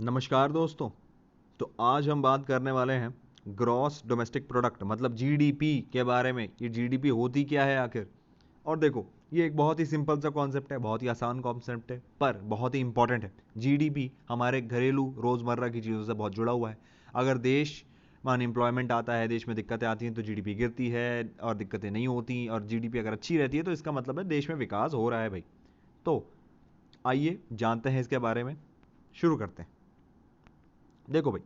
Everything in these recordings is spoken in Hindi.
नमस्कार दोस्तों। तो आज हम बात करने वाले हैं ग्रॉस डोमेस्टिक प्रोडक्ट मतलब जीडीपी के बारे में। ये जीडीपी होती क्या है आखिर। और देखो, ये एक बहुत ही सिंपल सा कॉन्सेप्ट है, बहुत ही आसान कॉन्सेप्ट है, पर बहुत ही इंपॉर्टेंट है। जीडीपी हमारे घरेलू रोज़मर्रा की चीज़ों से बहुत जुड़ा हुआ है। अगर देश में अनएम्प्लॉयमेंट आता है, देश में दिक्कतें आती हैं, तो जीडीपी गिरती है, और दिक्कतें नहीं होती और जीडीपी अगर अच्छी रहती है तो इसका मतलब है देश में विकास हो रहा है भाई। तो आइए जानते हैं इसके बारे में, शुरू करते हैं। देखो भाई,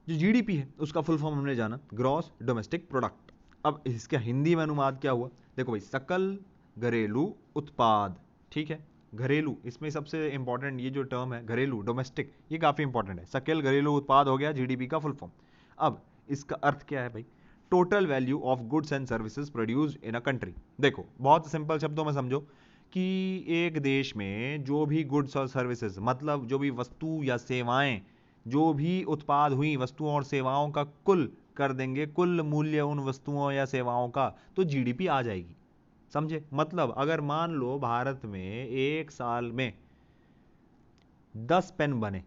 जो जीडीपी है उसका फुल फॉर्म हमने जाना, ग्रॉस डोमेस्टिक प्रोडक्ट। अब इसका हिंदी में अनुवाद क्या हुआ? देखो भाई, सकल घरेलू उत्पाद। ठीक है, घरेलू, इसमें सबसे इंपॉर्टेंट ये जो टर्म है घरेलू डोमेस्टिक, ये काफ़ी इंपॉर्टेंट है। सकल घरेलू उत्पाद हो गया जीडीपी का फुल फॉर्म। अब इसका अर्थ क्या है भाई? Total value of goods and services produced in a country. देखो, बहुत सिंपल शब्दों में समझो कि एक देश में जो भी गुड्स और सर्विसेज मतलब जो भी वस्तु या सेवाएं, जो भी उत्पाद हुई वस्तुओं और सेवाओं का कुल कर देंगे, कुल मूल्य उन वस्तुओं या सेवाओं का, तो जीडीपी आ जाएगी। समझे? मतलब अगर मान लो भारत में एक साल में 10 पेन बने,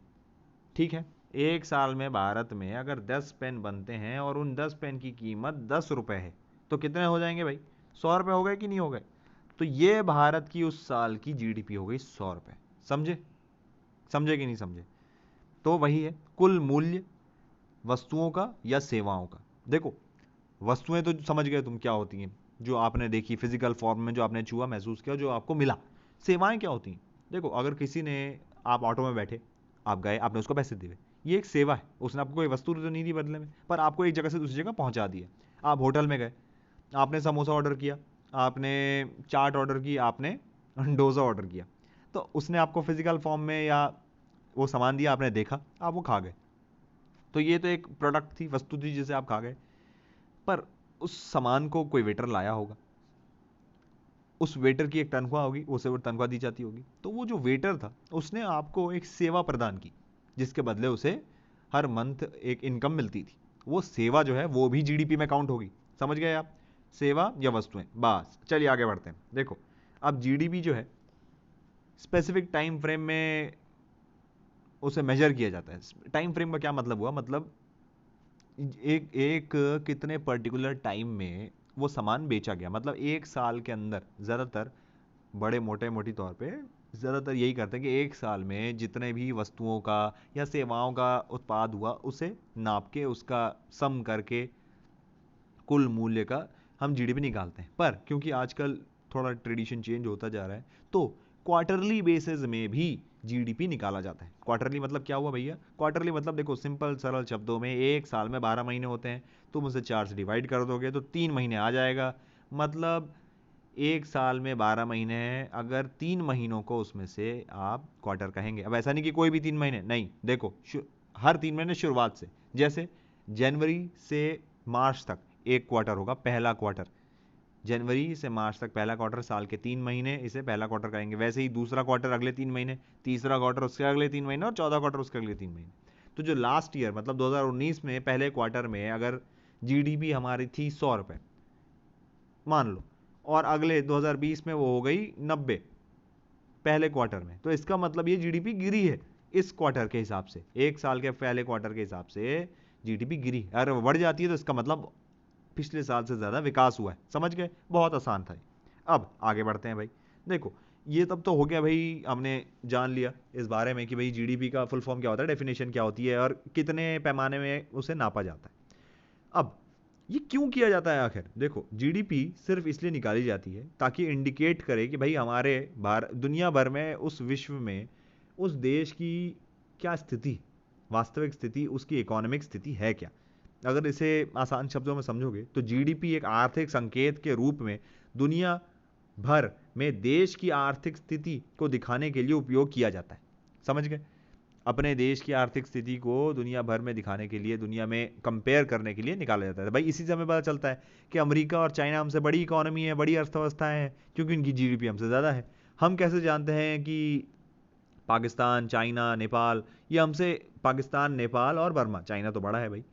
ठीक है, एक साल में भारत में अगर 10 पेन बनते हैं और उन 10 पेन की कीमत 10 रुपए है, तो कितने हो जाएंगे भाई? 100 रुपए हो गए कि नहीं हो गए? तो ये भारत की उस साल की जीडीपी हो गई 100 रुपए। समझे? समझे कि नहीं समझे? तो वही है कुल मूल्य वस्तुओं का या सेवाओं का। देखो, वस्तुएं तो समझ गए तुम क्या होती हैं, जो आपने देखी फिजिकल फॉर्म में, जो आपने छुआ महसूस किया, जो आपको मिला। सेवाएं क्या होती हैं? देखो, अगर किसी ने, आप ऑटो में बैठे, आप गए, आपने उसको पैसे दिए, ये एक सेवा है। उसने आपको कोई वस्तु तो नहीं दी बदले में, पर आपको एक जगह से दूसरी जगह पहुंचा दिया। आप होटल में गए, आपने समोसा ऑर्डर किया, आपने चाट ऑर्डर की, आपने डोसा ऑर्डर किया, तो उसने आपको फिजिकल फॉर्म में या वो सामान दिया, आपने देखा, आप वो खा गए। तो ये तो एक प्रोडक्ट थी, वस्तु थी जिसे आप खा गए। पर उस सामान को कोई वेटर लाया होगा, उस वेटर की एक तनख्वाह होगी, उसे वो तनख्वाह दी जाती होगी। तो वो जो वेटर था उसने आपको एक सेवा प्रदान की, जिसके बदले उसे हर मंथ एक इनकम मिलती थी। वो सेवा जो है वो भी जीडीपी में काउंट होगी। समझ गए आप? सेवा या वस्तुएं। बस चलिए आगे बढ़ते हैं। देखो, अब जीडीपी जो है स्पेसिफिक टाइम फ्रेम में उसे मेजर किया जाता है। टाइम फ्रेम का क्या मतलब हुआ? मतलब एक एक कितने पर्टिकुलर टाइम में वो सामान बेचा गया, मतलब एक साल के अंदर। ज़्यादातर बड़े मोटे मोटी तौर पे ज़्यादातर यही करते हैं कि एक साल में जितने भी वस्तुओं का या सेवाओं का उत्पाद हुआ उसे नाप के, उसका सम करके कुल मूल्य का हम जीडीपी निकालते हैं। पर क्योंकि आजकल थोड़ा ट्रेडिशन चेंज होता जा रहा है, तो क्वार्टरली बेसिस में भी जीडीपी निकाला जाता है। क्वार्टरली मतलब क्या हुआ भैया? क्वार्टरली मतलब देखो, सिंपल सरल शब्दों में, एक साल में 12 महीने होते हैं, तुम उसे 4 से डिवाइड कर दोगे तो 3 महीने आ जाएगा। मतलब एक साल में 12 महीने हैं, अगर 3 महीनों को उसमें से आप क्वार्टर कहेंगे। अब ऐसा नहीं कि कोई भी 3 महीने नहीं, देखो हर 3 महीने शुरुआत से, जैसे जनवरी से मार्च तक एक क्वार्टर होगा, पहला क्वार्टर। जनवरी से मार्च तक पहला क्वार्टर, साल के 3 महीने, इसे पहला क्वार्टर कहेंगे। वैसे ही दूसरा क्वार्टर अगले 3 महीने, तीसरा क्वार्टर उसके अगले 3 महीने, और चौथा क्वार्टर उसके अगले 3 महीने। तो जो लास्ट ईयर मतलब 2019 में पहले क्वार्टर में अगर जीडीपी हमारी थी 100 रुपये मान लो, और अगले 2020 में वो हो गई 90 पहले क्वार्टर में, तो इसका मतलब ये जीडीपी गिरी है। इस क्वार्टर के हिसाब से, एक साल के पहले क्वार्टर के हिसाब से जीडीपी गिरी। अगर बढ़ जाती है तो इसका मतलब पिछले साल से ज़्यादा विकास हुआ है। समझ गए? बहुत आसान था। अब आगे बढ़ते हैं भाई। देखो, ये तब तो हो गया भाई, हमने जान लिया इस बारे में कि भाई जीडीपी का फुल फॉर्म क्या होता है, डेफिनेशन क्या होती है, और कितने पैमाने में उसे नापा जाता है। अब ये क्यों किया जाता है आखिर? देखो, जीडीपी सिर्फ इसलिए निकाली जाती है ताकि इंडिकेट करे कि भाई हमारे दुनिया भर में, उस विश्व में, उस देश की क्या स्थिति, वास्तविक स्थिति, उसकी इकोनॉमिक स्थिति है क्या। अगर इसे आसान शब्दों में समझोगे तो जीडीपी एक आर्थिक संकेत के रूप में दुनिया भर में देश की आर्थिक स्थिति को दिखाने के लिए उपयोग किया जाता है। समझ गए? अपने देश की आर्थिक स्थिति को दुनिया भर में दिखाने के लिए, दुनिया में कंपेयर करने के लिए निकाला जाता है भाई। इसी से हमें पता चलता है कि अमेरिका और चाइना हमसे बड़ी इकोनॉमी है, बड़ी अर्थव्यवस्थाएं हैं, क्योंकि इनकी जीडीपी हमसे ज़्यादा है। हम कैसे जानते हैं कि पाकिस्तान, चाइना, नेपाल, ये हमसे, पाकिस्तान, नेपाल और बर्मा, चाइना तो बड़ा है भाई,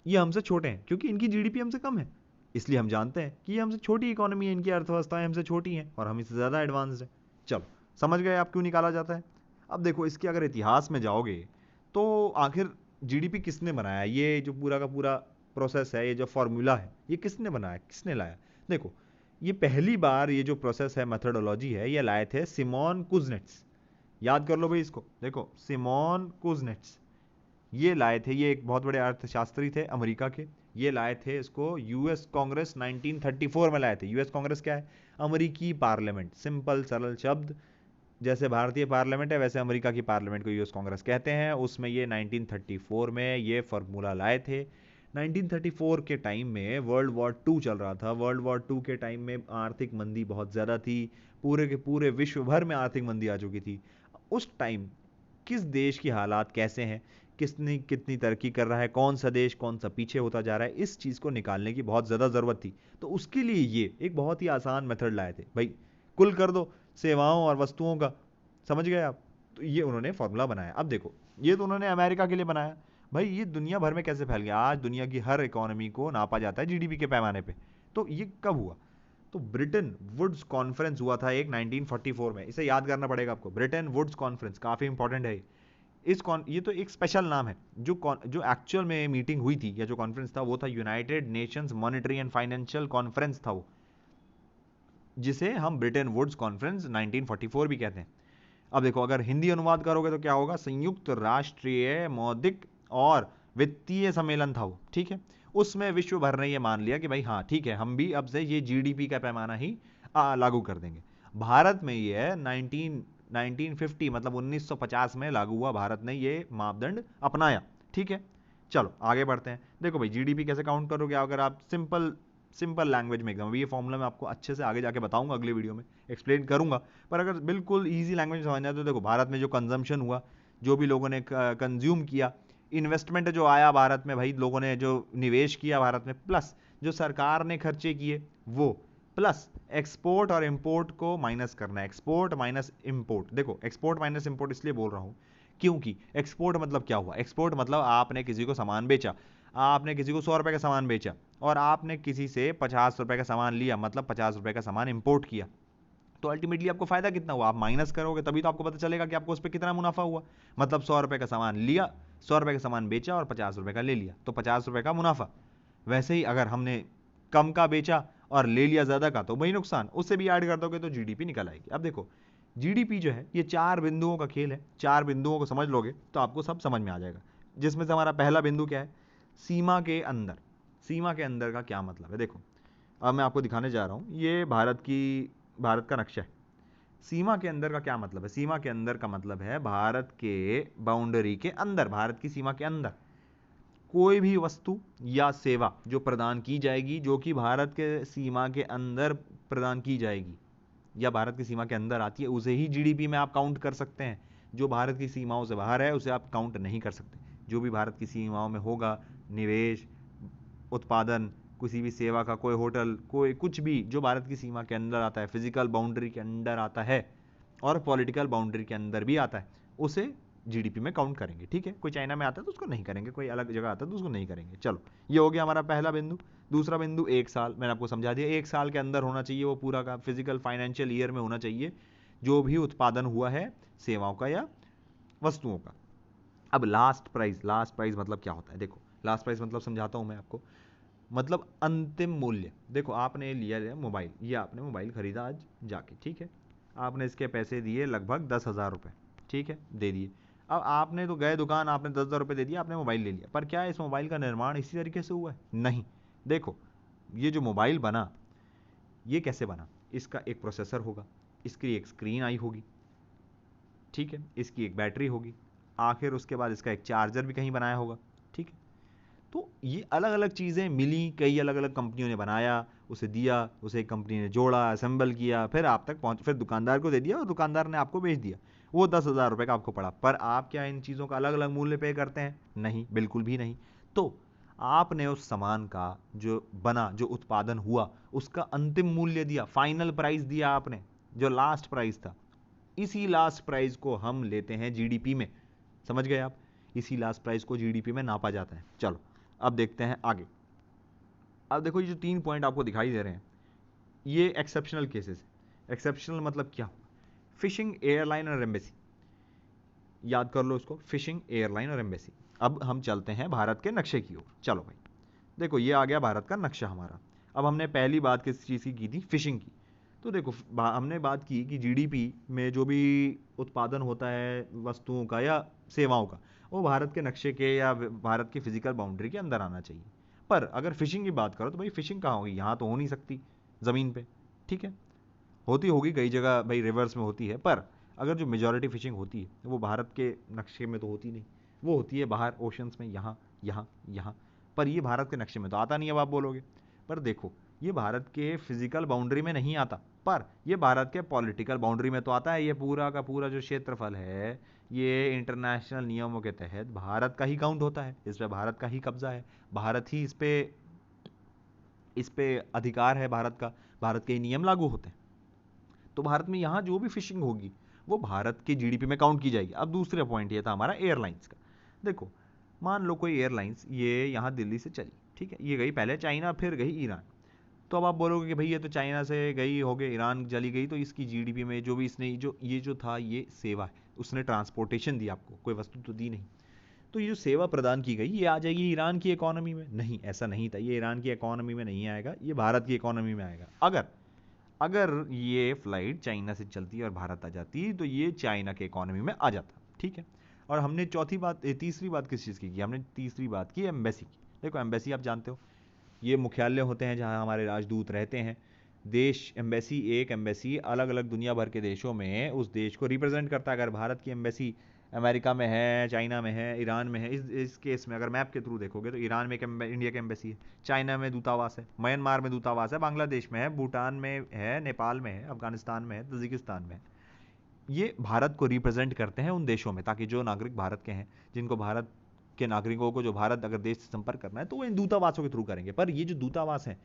ये हमसे छोटे हैं क्योंकि इनकी जीडीपी हमसे कम है। इसलिए हम जानते हैं कि ये हमसे छोटी इकोनॉमी है, इनकी अर्थव्यवस्थाएं हमसे छोटी हैं और हम इससे ज़्यादा एडवांस्ड हैं। चलो, समझ गए आप क्यों निकाला जाता है? अब देखो, इसके अगर इतिहास में जाओगे तो आखिर जीडीपी किसने बनाया? ये जो पूरा का पूरा प्रोसेस है, ये जो फॉर्मूला है, ये किसने बनाया, किसने लाया? देखो, ये पहली बार ये जो प्रोसेस है, मेथडोलॉजी है, ये लाए थे सिमोन कुजनेट्स। याद कर लो भाई इसको। देखो, सिमोन कुजनेट्स ये लाए थे। ये एक बहुत बड़े अर्थशास्त्री थे अमेरिका के। ये लाए थे इसको यूएस कांग्रेस 1934 में लाए थे। यूएस कांग्रेस क्या है? अमेरिकी पार्लियामेंट। सिंपल सरल शब्द, जैसे भारतीय पार्लियामेंट है वैसे अमेरिका की पार्लियामेंट को यूएस कांग्रेस कहते हैं। उसमें ये 1934 में ये फॉर्मूला लाए थे। 1934 के टाइम में वर्ल्ड वॉर 2 चल रहा था। वर्ल्ड वॉर 2 के टाइम में आर्थिक मंदी बहुत ज़्यादा थी। पूरे के पूरे विश्व भर में आर्थिक मंदी आ चुकी थी। उस टाइम किस देश की हालात कैसे हैं, किसने कितनी तरक्की कर रहा है, कौन सा देश कौन सा पीछे होता जा रहा है, इस चीज़ को निकालने की बहुत ज़्यादा ज़रूरत थी। तो उसके लिए ये एक बहुत ही आसान मेथड लाए थे भाई, कुल कर दो सेवाओं और वस्तुओं का। समझ गए आप? तो ये उन्होंने फॉर्मूला बनाया। अब देखो, ये तो उन्होंने अमेरिका के लिए बनाया। भाई ये दुनिया भर में कैसे फैल गया? आज दुनिया की हर इकोनॉमी को नापा जाता है जीडीपी के पैमाने पे। तो ये कब हुआ? तो ब्रिटेन वुड्स कॉन्फ्रेंस हुआ था एक 1944 में। इसे याद करना पड़ेगा आपको, ब्रिटेन वुड्स कॉन्फ्रेंस, काफ़ी इंपॉर्टेंट है ये तो एक स्पेशल नाम है। जो एक्चुअल में मीटिंग हुई थी या जो कॉन्फ्रेंस था वो था United Nations monetary and financial conference था वो, जिसे हम ब्रिटेन वुड्स कॉन्फ्रेंस 1944 भी कहते हैं। अब देखो, अगर हिंदी अनुवाद करोगे तो क्या होगा? संयुक्त राष्ट्रीय मौद्रिक और वित्तीय सम्मेलन था वो, ठीक है। उसमें विश्व भर ने ये मान लिया कि भाई हाँ ठीक है, हम भी अब से ये जीडीपी का पैमाना ही लागू कर देंगे। भारत में ये 1950 मतलब 1950 में लागू हुआ। भारत ने ये मापदंड अपनाया, ठीक है। चलो आगे बढ़ते हैं। देखो भाई, जीडीपी कैसे काउंट करोगे? अगर आप सिंपल लैंग्वेज में एकदम, ये फॉर्मूला मैं आपको अच्छे से आगे जाके बताऊंगा, अगले वीडियो में एक्सप्लेन करूंगा। पर अगर बिल्कुल इजी लैंग्वेज में समझना है तो देखो, भारत में जो कंजम्पशन हुआ, जो भी लोगों ने कंज्यूम किया, इन्वेस्टमेंट जो आया भारत में, भाई लोगों ने जो निवेश किया भारत में, प्लस जो सरकार ने खर्चे किए वो, प्लस एक्सपोर्ट और इंपोर्ट को माइनस करना है। Export minus import. देखो, एक्सपोर्ट माइनस इंपोर्ट इसलिए बोल रहा हूं क्योंकि एक्सपोर्ट मतलब क्या हुआ? एक्सपोर्ट मतलब आपने किसी को सामान बेचा। आपने किसी को 100 रुपए का सामान बेचा और आपने किसी से 50 रुपए का सामान लिया, मतलब 50 रुपए का सामान इंपोर्ट किया। तो अल्टीमेटली आपको फायदा कितना हुआ? आप माइनस करोगे तभी तो आपको पता चलेगा कि आपको उस पर कितना मुनाफा हुआ। मतलब 100 रुपए का सामान लिया, 100 रुपए का सामान बेचा और 50 रुपए का ले लिया, तो 50 रुपए का मुनाफा। वैसे ही अगर हमने कम का बेचा और ले लिया ज्यादा का, तो वही नुकसान। उससे भी ऐड कर दोगे तो जीडीपी निकल आएगी। अब देखो, जीडीपी जो है ये 4 बिंदुओं का खेल है। 4 बिंदुओं को समझ लोगे तो आपको सब समझ में आ जाएगा। जिसमें से हमारा पहला बिंदु क्या है? सीमा के अंदर। सीमा के अंदर का क्या मतलब है? देखो, अब मैं आपको दिखाने जा रहा हूं, ये भारत का नक्शा है। सीमा के अंदर का क्या मतलब है? सीमा के अंदर का मतलब है भारत के बाउंड्री के अंदर, भारत की सीमा के अंदर कोई भी वस्तु या सेवा जो प्रदान की जाएगी, जो कि भारत के सीमा के अंदर प्रदान की जाएगी या भारत की सीमा के अंदर आती है, उसे ही जीडीपी में आप काउंट कर सकते हैं। जो भारत की सीमाओं से बाहर है उसे आप काउंट नहीं कर सकते। जो भी भारत की सीमाओं में होगा, निवेश, उत्पादन, किसी भी सेवा का, कोई होटल, कोई कुछ भी जो भारत की सीमा के अंदर आता है, फिजिकल बाउंड्री के अंदर आता है और पॉलिटिकल बाउंड्री के अंदर भी आता है, उसे जीडीपी में काउंट करेंगे, ठीक है। कोई चाइना में आता है तो उसको नहीं करेंगे, कोई अलग जगह आता है तो उसको नहीं करेंगे। चलो, ये हो गया हमारा पहला बिंदु। दूसरा बिंदु, 1 साल। मैंने आपको समझा दिया, 1 साल के अंदर होना चाहिए वो पूरा का, फिजिकल फाइनेंशियल ईयर में होना चाहिए जो भी उत्पादन हुआ है सेवाओं का या वस्तुओं का। अब लास्ट प्राइस मतलब क्या होता है? देखो, लास्ट प्राइस मतलब समझाता हूं मैं आपको। मतलब अंतिम मूल्य। देखो, आपने लिया मोबाइल, ये आपने मोबाइल खरीदा आज जाके, ठीक है। आपने इसके पैसे दिए लगभग 10,000 रुपये, ठीक है, दे दिए। अब आपने तो गए दुकान, आपने 10,000 रुपये दे दिया, आपने मोबाइल ले लिया। पर क्या इस मोबाइल का निर्माण इसी तरीके से हुआ है? नहीं। देखो, ये जो मोबाइल बना, ये कैसे बना? इसका एक प्रोसेसर होगा, इसकी एक स्क्रीन आई होगी, ठीक है, इसकी एक बैटरी होगी, आखिर उसके बाद इसका एक चार्जर भी कहीं बनाया होगा, ठीक है। तो ये अलग अलग चीज़ें मिली, कई अलग अलग कंपनियों ने बनाया, उसे दिया, उसे एक कंपनी ने जोड़ा, असेंबल किया, फिर आप तक पहुंच, फिर दुकानदार को दे दिया और दुकानदार ने आपको बेच दिया। वो 10,000 रुपये का आपको पड़ा। पर आप क्या इन चीज़ों का अलग अलग मूल्य पे करते हैं? नहीं, बिल्कुल भी नहीं। तो आपने उस सामान का जो बना, जो उत्पादन हुआ, उसका अंतिम मूल्य दिया, फाइनल प्राइस दिया आपने, जो लास्ट प्राइस था। इसी लास्ट प्राइस को हम लेते हैं जीडीपी में। समझ गए आप? इसी लास्ट प्राइस को जीडीपी में नापा जाता है। चलो अब देखते हैं आगे। अब देखो, ये जो 3 पॉइंट आपको दिखाई दे रहे हैं, ये एक्सेप्शनल केसेस है। एक्सेप्शनल मतलब क्या? फिशिंग, एयरलाइन और एम्बेसी। याद कर लो इसको, फिशिंग, एयरलाइन और एम्बेसी। अब हम चलते हैं भारत के नक्शे की ओर। चलो भाई, देखो ये आ गया भारत का नक्शा हमारा। अब हमने पहली बात किस चीज़ की थी, फिशिंग की। तो देखो हमने बात की कि जीडीपी में जो भी उत्पादन होता है वस्तुओं का या सेवाओं का, वो भारत के नक्शे के या भारत की फिजिकल बाउंड्री के अंदर आना चाहिए। पर अगर फिशिंग की बात करो तो भाई फिशिंग कहाँ होगी, यहाँ तो हो नहीं सकती ज़मीन पे, ठीक है। होती होगी कई जगह भाई, रिवर्स में होती है, पर अगर जो मेजॉरिटी फिशिंग होती है वो भारत के नक्शे में तो होती नहीं, वो होती है बाहर ओशंस में, यहाँ यहाँ यहाँ। पर ये भारत के नक्शे में तो आता नहीं है, अब आप बोलोगे। पर देखो ये भारत के फिजिकल बाउंड्री में नहीं आता, पर ये भारत के पॉलिटिकल बाउंड्री में तो आता है। ये पूरा का पूरा जो क्षेत्रफल है ये इंटरनेशनल नियमों के तहत भारत का ही काउंट होता है, इस पर भारत का ही कब्जा है, भारत ही इस पे अधिकार है भारत का, भारत के ही नियम लागू होते हैं। तो भारत में यहाँ जो भी फिशिंग होगी वो भारत के जीडीपी में काउंट की जाएगी। अब दूसरा पॉइंट ये था हमारा एयरलाइंस का। देखो मान लो कोई एयरलाइंस ये यहाँ दिल्ली से चली, ठीक है, ये गई पहले चाइना फिर गई ईरान। तो अब आप बोलोगे कि भाई ये तो चाइना से गई हो गई, ईरान चली गई, तो इसकी जीडीपी में जो भी इसने जो था ये सेवा है, उसने ट्रांसपोर्टेशन दी आपको, कोई वस्तु तो दी नहीं। तो ये जो सेवा प्रदान की गई ये आ जाएगी ईरान की इकोनॉमी में? नहीं, ऐसा नहीं था, ये ईरान की इकोनॉमी में नहीं आएगा, ये भारत की इकोनॉमी में आएगा। अगर अगर ये फ्लाइट चाइना से चलती और भारत आ जाती तो ये चाइना के इकोनॉमी में आ जाता, ठीक है। और हमने तीसरी बात किस चीज़ की? हमने तीसरी बात की एम्बेसी की। देखो एम्बेसी आप जानते हो, ये मुख्यालय होते हैं जहां हमारे राजदूत रहते हैं। देश एम्बेसी, एक एम्बेसी अलग अलग दुनिया भर के देशों में उस देश को रिप्रेजेंट करता है। अगर भारत की एम्बेसी अमेरिका में है, चाइना में है, ईरान में है, इस केस में अगर मैप के थ्रू देखोगे तो ईरान में इंडिया की एम्बेसी है, चाइना में दूतावास है, म्यांमार में दूतावास है, बांग्लादेश में है, भूटान में है, नेपाल में है, अफगानिस्तान में है, तजिकिस्तान में है। ये भारत को रिप्रेजेंट करते हैं उन देशों में, ताकि जो नागरिक भारत के हैं, जिनको भारत के नागरिकों को जो भारत अगर देश से संपर्क करना है तो वो इन दूतावासों के थ्रू करेंगे। पर ये जो दूतावास हैं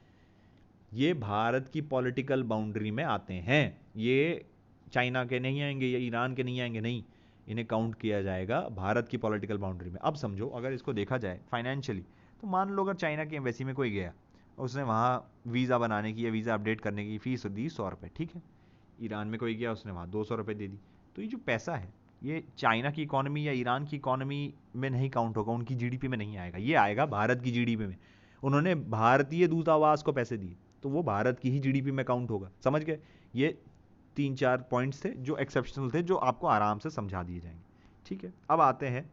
ये भारत की पॉलिटिकल बाउंड्री में आते हैं, ये चाइना के नहीं आएंगे या ईरान के नहीं आएंगे, नहीं, इन्हें काउंट किया जाएगा भारत की पॉलिटिकल बाउंड्री में। अब समझो अगर इसको देखा जाए फाइनेंशियली, तो मान लो अगर चाइना की एम्बेसी में कोई गया, उसने वहाँ वीज़ा बनाने की या वीज़ा अपडेट करने की फ़ीस दी 100 रुपये, ठीक है। ईरान में कोई गया, उसने वहाँ 200 रुपये दे दी। तो ये जो पैसा है ये चाइना की इकोनॉमी या ईरान की इकोनॉमी में नहीं काउंट होगा, उनकी जीडीपी में नहीं आएगा, ये आएगा भारत की जीडीपी में। उन्होंने भारतीय दूतावास को पैसे दिए तो वो भारत की ही जीडीपी में काउंट होगा। समझ गए? ये 3-4 पॉइंट्स थे जो एक्सेप्शनल थे, जो आपको आराम से समझा दिए जाएंगे, ठीक है। अब आते हैं,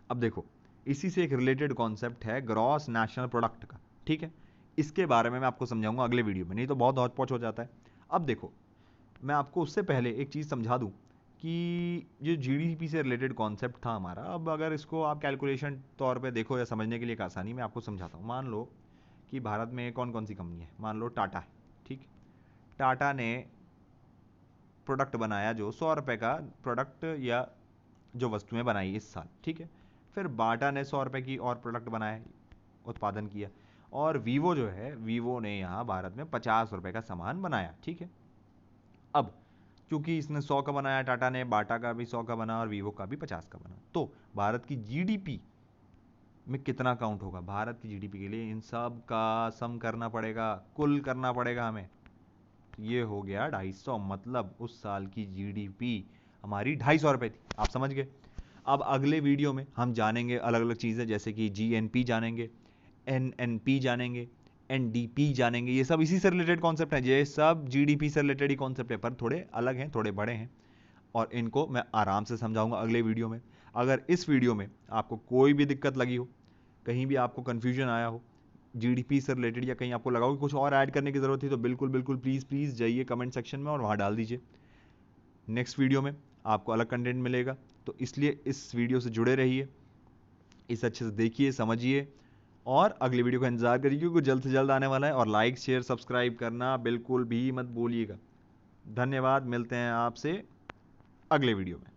अब देखो इसी से एक रिलेटेड कॉन्सेप्ट है ग्रॉस नेशनल प्रोडक्ट का, ठीक है। इसके बारे में मैं आपको समझाऊंगा अगले वीडियो में, नहीं तो बहुत हौच पौच हो जाता है। अब देखो मैं आपको उससे पहले एक चीज़ समझा दूं कि ये जीडीपी से रिलेटेड कॉन्सेप्ट था हमारा। अब अगर इसको आप कैलकुलेशन तौर पे देखो या समझने के लिए एक आसानी में आपको समझाता हूँ। मान लो कि भारत में कौन कौन सी कंपनी है, मान लो टाटा है, ठीक। टाटा ने प्रोडक्ट बनाया जो 100 रुपये का प्रोडक्ट या जो वस्तुएं बनाई इस साल, ठीक है। फिर बाटा ने 100 रुपये की और प्रोडक्ट बनाए, उत्पादन किया। और वीवो जो है, वीवो ने यहाँ भारत में 50 रुपये का सामान बनाया, ठीक है। अब क्योंकि इसने 100 का बनाया, टाटा ने, बाटा का भी 100 का बना और वीवो का भी 50 का बना, तो भारत की जीडीपी में कितना काउंट होगा? भारत की जीडीपी के लिए इन सब का सम करना पड़ेगा, कुल करना पड़ेगा हमें। तो ये हो गया 250, मतलब उस साल की जीडीपी हमारी 250 रुपये थी। आप समझ गए? अब अगले वीडियो में हम जानेंगे अलग अलग चीज़ें, जैसे कि जीएनपी जानेंगे, एनएनपी जानेंगे, एनडीपी जानेंगे। ये सब इसी से रिलेटेड कॉन्सेप्ट है, ये सब जीडीपी से रिलेटेड ही कॉन्सेप्ट है, पर थोड़े अलग हैं, थोड़े बड़े हैं, और इनको मैं आराम से समझाऊंगा अगले वीडियो में। अगर इस वीडियो में आपको कोई भी दिक्कत लगी हो, कहीं भी आपको कन्फ्यूजन आया हो जीडीपी से रिलेटेड, या कहीं आपको लगा हो कि कुछ और ऐड करने की ज़रूरत थी, तो बिल्कुल बिल्कुल प्लीज़ जाइए कमेंट सेक्शन में और वहाँ डाल दीजिए। नेक्स्ट वीडियो में आपको अलग कंटेंट मिलेगा, तो इसलिए इस वीडियो से जुड़े रहिए, इस अच्छे से देखिए, समझिए, और अगले वीडियो का इंतजार करिए क्योंकि जल्द से जल्द आने वाला है। और लाइक शेयर सब्सक्राइब करना बिल्कुल भी मत भूलिएगा। धन्यवाद, मिलते हैं आपसे अगले वीडियो में।